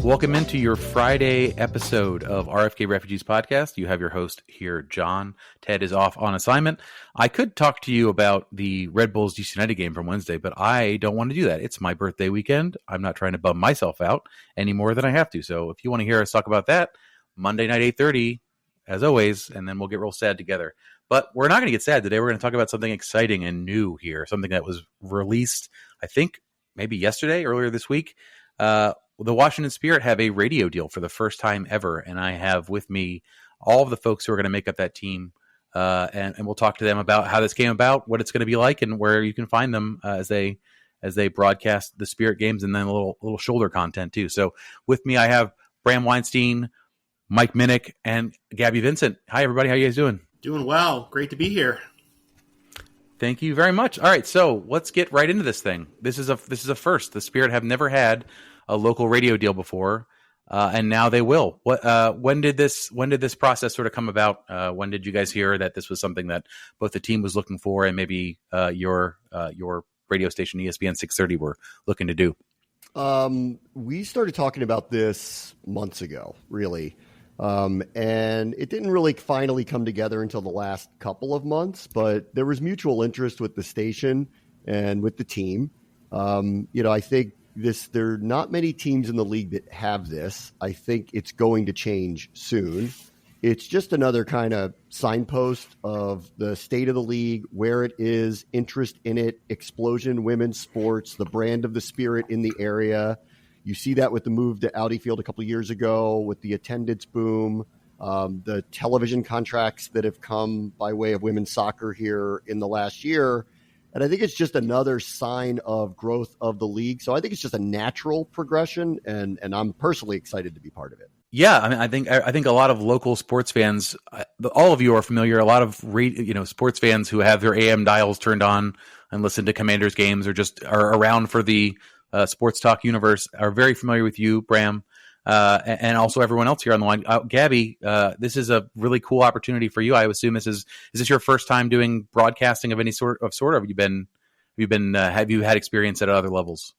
Welcome into your Friday episode of RFK Refugees Podcast. You have your host here, John. Ted is off on assignment. I could talk to you about the Red Bulls DC United game from Wednesday, but I don't want to do that. It's my birthday weekend. I'm not trying to bum myself out any more than I have to. So if you want to hear us talk about that, Monday night, 8:30, as always, and then we'll get real sad together. But we're not going to get sad today. We're going to talk about something exciting and new here, something that was released, I think, maybe yesterday, earlier this week. The Washington Spirit have a radio deal for the first time ever, and I have with me all of the folks who are going to make up that team, and we'll talk to them about how this came about, what it's going to be like, and where you can find them as they broadcast the Spirit games, and then a little shoulder content too. So with me, I have Bram Weinstein, Mike Minnich, and Gabby Vincent. Hi, everybody. How you guys doing? Doing well. Great to be here. Thank you very much. All right, so let's get right into this thing. This is a first. The Spirit have never had a local radio deal before, and now they will. When did this process sort of come about? When did you guys hear that this was something that both the team was looking for and maybe your radio station ESPN 630 were looking to do? We started talking about this months ago, really. And it didn't really finally come together until the last couple of months, but there was mutual interest with the station and with the team. I think there are not many teams in the league that have this. I think it's going to change soon. It's just another kind of signpost of the state of the league, where it is, interest in it, explosion in women's sports, the brand of the Spirit in the area. You see that with the move to Audi Field a couple of years ago, with the attendance boom, the television contracts that have come by way of women's soccer here in the last year. And I think it's just another sign of growth of the league. So I think it's just a natural progression, and I'm personally excited to be part of it. Yeah, I mean, I think a lot of local sports fans, all of you are familiar. A lot of sports fans who have their AM dials turned on and listen to Commanders games, or just are around for the sports talk universe, are very familiar with you, Bram, and also everyone else here on the line. Gabby, this is a really cool opportunity for you. I assume is this your first time doing broadcasting of any sort? Have you had experience at other levels?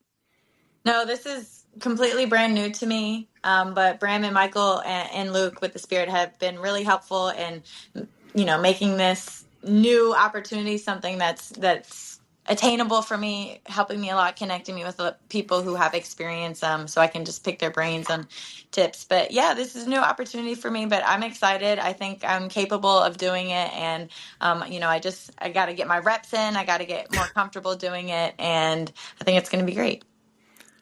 No, this is completely brand new to me. But Bram and Michael and Luke with the Spirit have been really helpful in, making this new opportunity something that's attainable for me, helping me a lot, connecting me with people who have experience, so I can just pick their brains on tips. But yeah, this is a new opportunity for me, but I'm excited. I think I'm capable of doing it, and I got to get my reps in. I got to get more comfortable doing it, and I think it's going to be great.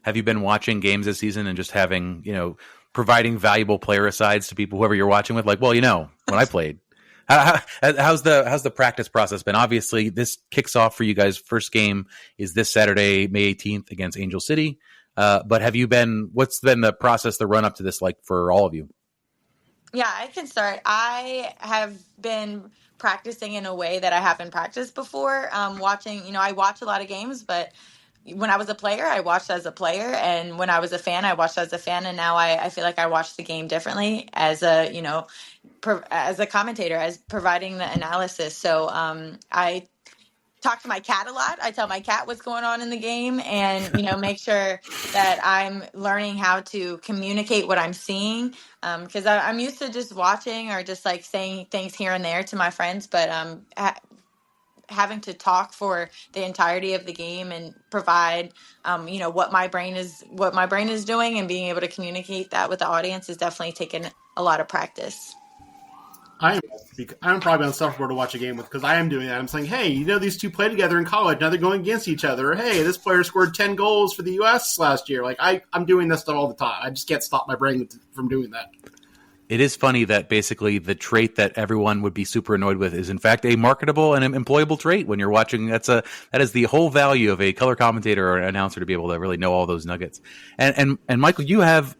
Have you been watching games this season and just having, providing valuable player asides to people, whoever you're watching with? Like, well, when I played. How's the practice process been? Obviously, this kicks off for you guys. First game is this Saturday, May 18th against Angel City. But what's been the process, the run up to this, like for all of you? Yeah, I can start. I have been practicing in a way that I haven't practiced before. Watching, I watch a lot of games, but when I was a player, I watched as a player, and when I was a fan, I watched as a fan, and now I feel like I watch the game differently as a commentator, as providing the analysis. So I talk to my cat a lot. I tell my cat what's going on in the game, and make sure that I'm learning how to communicate what I'm seeing, because I'm used to just watching or just like saying things here and there to my friends, but having to talk for the entirety of the game and provide, what my brain is doing, and being able to communicate that with the audience is definitely taken a lot of practice. I'm probably on self-board to watch a game with, because I am doing that. I'm saying, hey, these two play together in college. Now they're going against each other. Or, hey, this player scored 10 goals for the U.S. last year. Like I'm doing this stuff all the time. I just can't stop my brain from doing that. It is funny that basically the trait that everyone would be super annoyed with is in fact a marketable and employable trait when you're watching. That is the whole value of a color commentator or an announcer, to be able to really know all those nuggets. And Michael, you have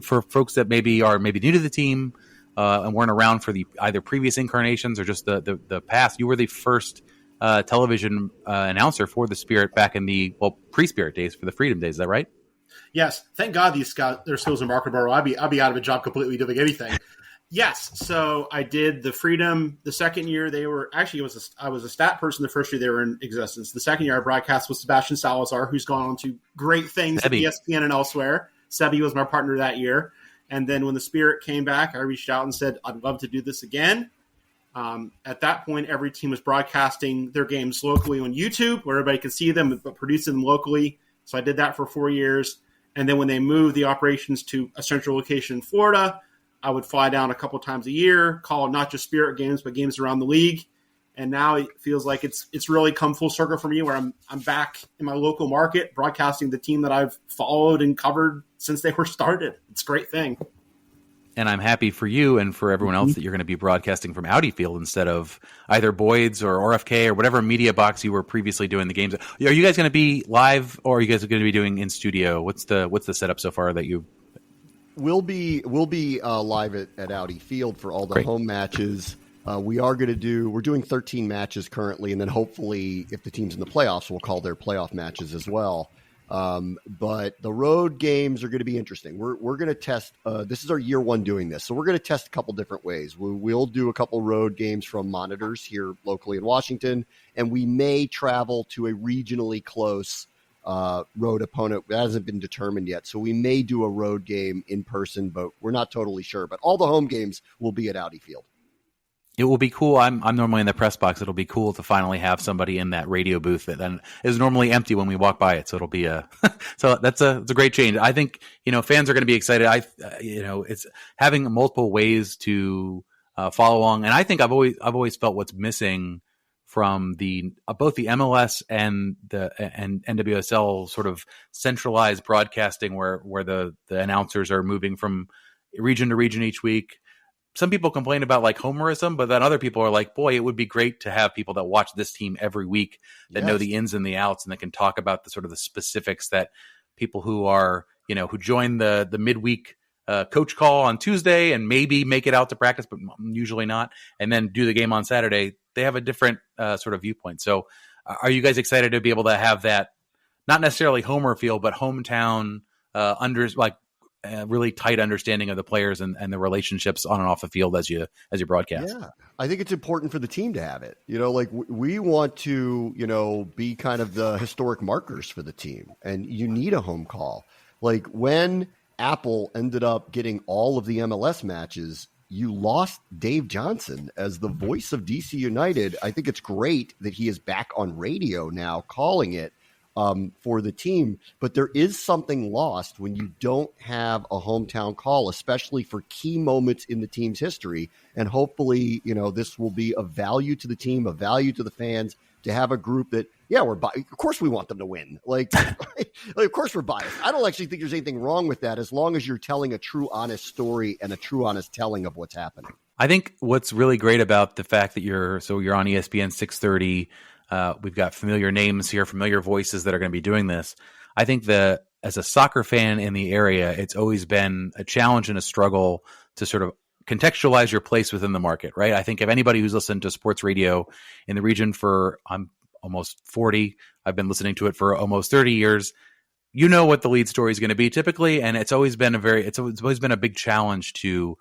for folks that maybe are new to the team and weren't around for the either previous incarnations or just the past, you were the first television announcer for the Spirit back in the pre-Spirit days, for the Freedom days. Is that right? Yes, thank God their skills are marketable. I'd be out of a job completely doing anything. Yes, so I did the Freedom the second year. I was a stat person the first year they were in existence. The second year I broadcast with Sebastian Salazar, who's gone on to great things at ESPN and elsewhere. Sebi was my partner that year. And then when the Spirit came back, I reached out and said, I'd love to do this again. At that point, every team was broadcasting their games locally on YouTube where everybody could see them, but producing them locally. So I did that for 4 years. And then when they moved the operations to a central location in Florida, I would fly down a couple times a year, call not just Spirit games, but games around the league. And now it feels like it's really come full circle for me where I'm back in my local market broadcasting the team that I've followed and covered since they were started. It's a great thing. And I'm happy for you and for everyone else that you're going to be broadcasting from Audi Field instead of either Boyd's or RFK or whatever media box you were previously doing the games. Are you guys going to be live, or are you guys going to be doing in studio? What's the setup so far that you? We'll be live at Audi Field for all the Great. home matches. We're doing 13 matches currently, and then hopefully if the team's in the playoffs, we'll call their playoff matches as well. But the road games are going to be interesting. We're going to test. This is our year one doing this, so we're going to test a couple different ways. We'll do a couple road games from monitors here locally in Washington, and we may travel to a regionally close road opponent. That hasn't been determined yet, so we may do a road game in person, but we're not totally sure. But all the home games will be at Audi Field. It will be cool. I'm normally in the press box. It'll be cool to finally have somebody in that radio booth that then is normally empty when we walk by it. So it'll be so it's a great change. I think, fans are going to be excited. It's having multiple ways to follow along. And I think I've always felt what's missing from both the MLS and NWSL sort of centralized broadcasting where the announcers are moving from region to region each week. Some people complain about like homerism, but then other people are like, boy, it would be great to have people that watch this team every week that know the ins and the outs and that can talk about the sort of the specifics that people who are, who join the midweek coach call on Tuesday and maybe make it out to practice, but usually not, and then do the game on Saturday. They have a different sort of viewpoint. So are you guys excited to be able to have that, not necessarily homer feel, but hometown really tight understanding of the players and the relationships on and off the field as you broadcast? Yeah, I think it's important for the team to have it. We want to, be kind of the historic markers for the team, and you need a home call. Like when Apple ended up getting all of the MLS matches, you lost Dave Johnson as the voice of DC United. I think it's great that he is back on radio now calling it for the team, but there is something lost when you don't have a hometown call, especially for key moments in the team's history. And hopefully, this will be a value to the team, a value to the fans to have a group that, of course we want them to win. Like, of course we're biased. I don't actually think there's anything wrong with that as long as you're telling a true, honest story and a true, honest telling of what's happening. I think what's really great about the fact that you're on ESPN 630. We've got familiar names here, familiar voices that are going to be doing this. I think that as a soccer fan in the area, it's always been a challenge and a struggle to sort of contextualize your place within the market, right? I think if anybody who's listened to sports radio in the region I'm almost 40, I've been listening to it for almost 30 years, what the lead story is going to be typically. And it's always been it's always been a big challenge to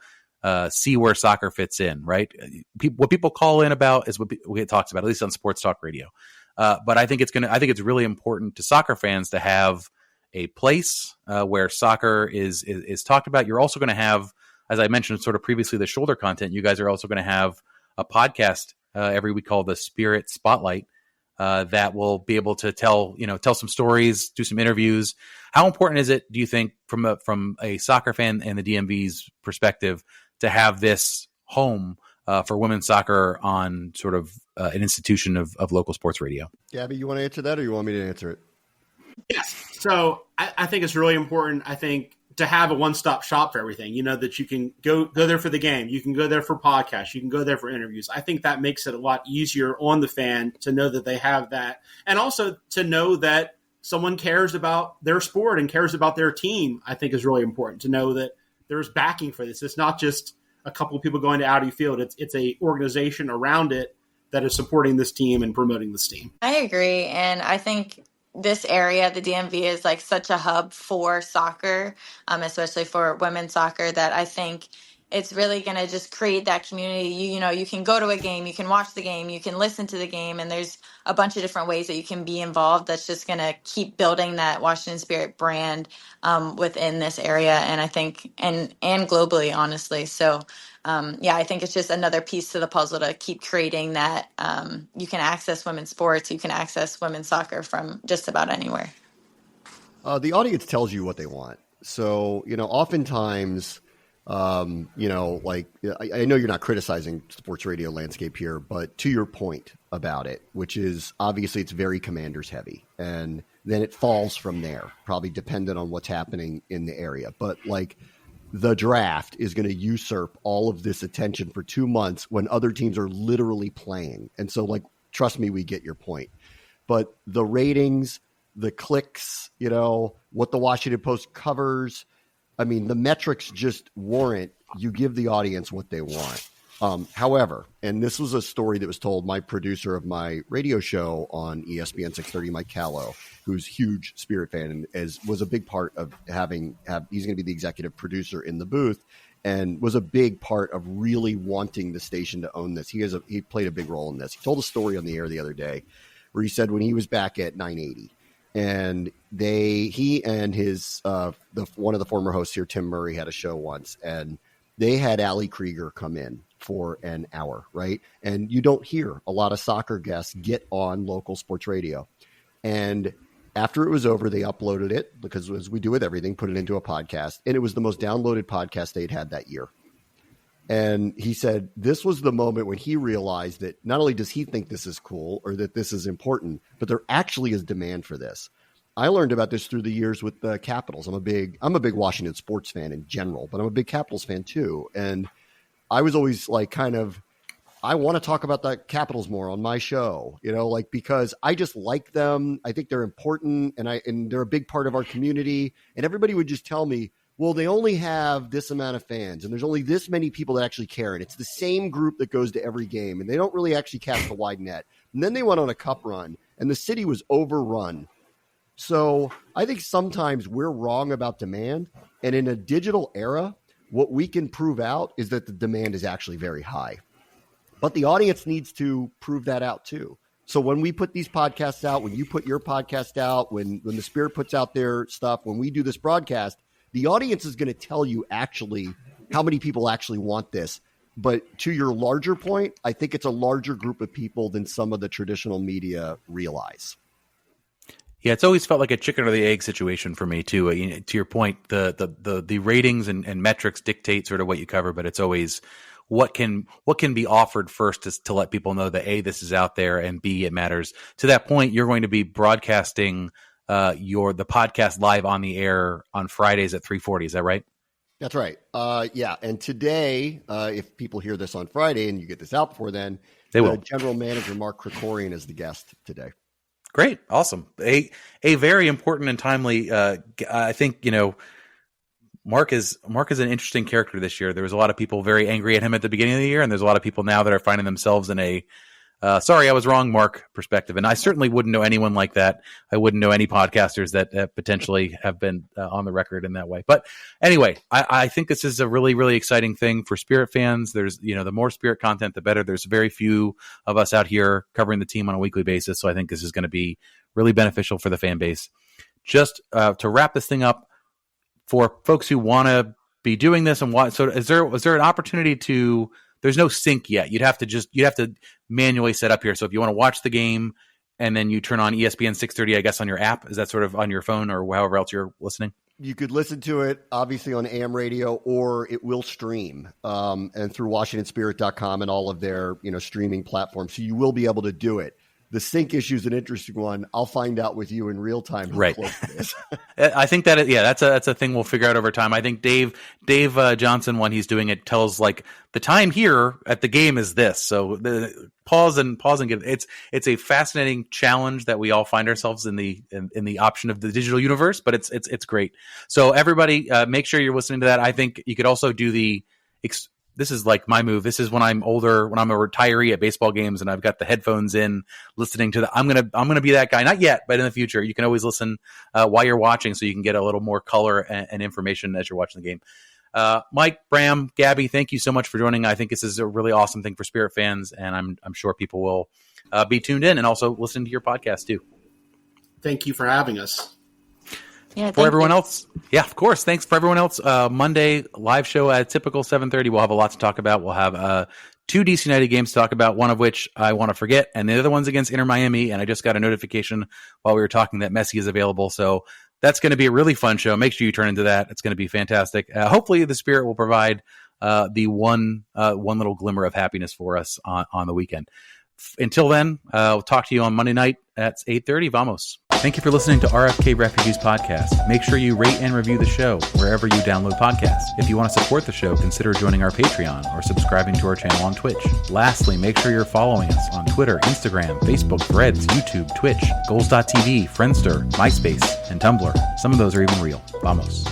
see where soccer fits in, right? What people call in about is what it talks about, at least on sports talk radio. But I think it's really important to soccer fans to have a place where soccer is talked about. You're also going to have, as I mentioned sort of previously, the shoulder content. You guys are also going to have a podcast every week called the Spirit Spotlight that will be able to tell some stories, do some interviews. How important is it, do you think, from a soccer fan and the DMV's perspective, to have this home for women's soccer on sort of an institution of local sports radio? Gabby, you want to answer that, or you want me to answer it? Yes. So I think it's really important, to have a one-stop shop for everything, that you can go there for the game. You can go there for podcasts. You can go there for interviews. I think that makes it a lot easier on the fan to know that they have that. And also to know that someone cares about their sport and cares about their team, I think is really important to know that there's backing for this. It's not just a couple of people going to Audi Field. It's a organization around it that is supporting this team and promoting this team. I agree. And I think this area, the DMV, is like such a hub for soccer, especially for women's soccer, that I think it's really going to just create that community. You can go to a game, you can watch the game, you can listen to the game, and there's a bunch of different ways that you can be involved. That's just going to keep building that Washington Spirit brand within this area, and I think and globally, honestly. So I think it's just another piece to the puzzle to keep creating that you can access women's sports, you can access women's soccer from just about anywhere. The audience tells you what they want. So, oftentimes, I know you're not criticizing sports radio landscape here, but to your point about it, which is obviously it's very Commanders heavy, and then it falls from there, probably dependent on what's happening in the area. But like the draft is going to usurp all of this attention for 2 months when other teams are literally playing. And so, like, trust me, we get your point. But the ratings, the clicks, what the Washington Post covers, I mean, the metrics just warrant you give the audience what they want. However, and this was a story that was told, my producer of my radio show on ESPN 630, Mike Callow, who's a huge Spirit fan and was a big part of he's going to be the executive producer in the booth, and was a big part of really wanting the station to own this. He played a big role in this. He told a story on the air the other day where he said when he was back at 980, and he and his one of the former hosts here, Tim Murray, had a show once, and they had Ali Krieger come in for an hour, right? And you don't hear a lot of soccer guests get on local sports radio. And after it was over, they uploaded it, because as we do with everything, put it into a podcast, and it was the most downloaded podcast they'd had that year. And he said this was the moment when he realized that not only does he think this is cool or that this is important, but there actually is demand for this. I learned about this through the years with the Capitals. I'm a big Washington sports fan in general, but I'm a big Capitals fan too. And I was always like, I want to talk about the Capitals more on my show, because I just like them. I think they're important, and they're a big part of our community. And everybody would just tell me, well, they only have this amount of fans, and there's only this many people that actually care. And it's the same group that goes to every game, and they don't really actually cast a wide net. And then they went on a cup run, and the city was overrun. So I think sometimes we're wrong about demand. And in a digital era, what we can prove out is that the demand is actually very high. But the audience needs to prove that out too. So when we put these podcasts out, when you put your podcast out, when the Spirit puts out their stuff, when we do this broadcast, the audience is going to tell you actually how many people actually want this. But to your larger point, I think it's a larger group of people than some of the traditional media realize. Yeah, it's always felt like a chicken or the egg situation for me too. To your point, the ratings and metrics dictate sort of what you cover, but it's always what can be offered first to let people know that A, this is out there, and B, it matters. To that point, you're going to be broadcasting the podcast live on the air on Fridays at 3:40. Is that right? That's right. Yeah, and today, if people hear this on Friday and you get this out before then, they will. General Manager Mark Krikorian is the guest today. Great. Awesome. A very important and timely, I think, Mark is an interesting character this year. There was a lot of people very angry at him at the beginning of the year, and there's a lot of people now that are finding themselves in a sorry, I was wrong, Mark perspective. And I certainly wouldn't know anyone like that. I wouldn't know any podcasters that potentially have been on the record in that way. But anyway, I think this is a really, really exciting thing for Spirit fans. There's, the more Spirit content, the better. There's very few of us out here covering the team on a weekly basis. So I think this is going to be really beneficial for the fan base. Just to wrap this thing up, for folks who want to be doing this and want, so is there an opportunity to, there's no sync yet. You'd have to manually set up here. So if you want to watch the game and then you turn on ESPN 630, I guess, on your app, is that sort of on your phone or however else you're listening? You could listen to it, obviously, on AM radio, or it will stream and through WashingtonSpirit.com and all of their streaming platforms. So you will be able to do it. The sync issue is an interesting one. I'll find out with you in real time. Right. I think that's a thing we'll figure out over time. I think Dave Johnson, when he's doing it, tells like the time here at the game is this. So pause and get it. It's a fascinating challenge that we all find ourselves in the option of the digital universe, but it's great. So everybody, make sure you're listening to that. I think you could also do this is like my move. This is when I'm older, when I'm a retiree at baseball games and I've got the headphones in listening to I'm going to be that guy. Not yet, but in the future, you can always listen while you're watching so you can get a little more color and information as you're watching the game. Mike, Bram, Gabby, thank you so much for joining. I think this is a really awesome thing for Spirit fans, and I'm sure people will be tuned in and also listen to your podcast too. Thank you for having us. Yeah, For everyone else, yeah, of course. Thanks for everyone else. Monday live show at typical 7:30. We'll have a lot to talk about. We'll have 2 DC United games to talk about, one of which I want to forget, and the other one's against Inter Miami, and I just got a notification while we were talking that Messi is available, so that's going to be a really fun show. Make sure you turn into that. It's going to be fantastic. Hopefully the Spirit will provide the one little glimmer of happiness for us on the weekend. Until then, we'll talk to you on Monday night at 8:30. Vamos. Thank you for listening to RFK Refugees Podcast. Make sure you rate and review the show wherever you download podcasts. If you want to support the show, consider joining our Patreon or subscribing to our channel on Twitch. Lastly, make sure you're following us on Twitter, Instagram, Facebook, Threads, YouTube, Twitch, Goals.tv, Friendster, MySpace, and Tumblr. Some of those are even real. Vamos.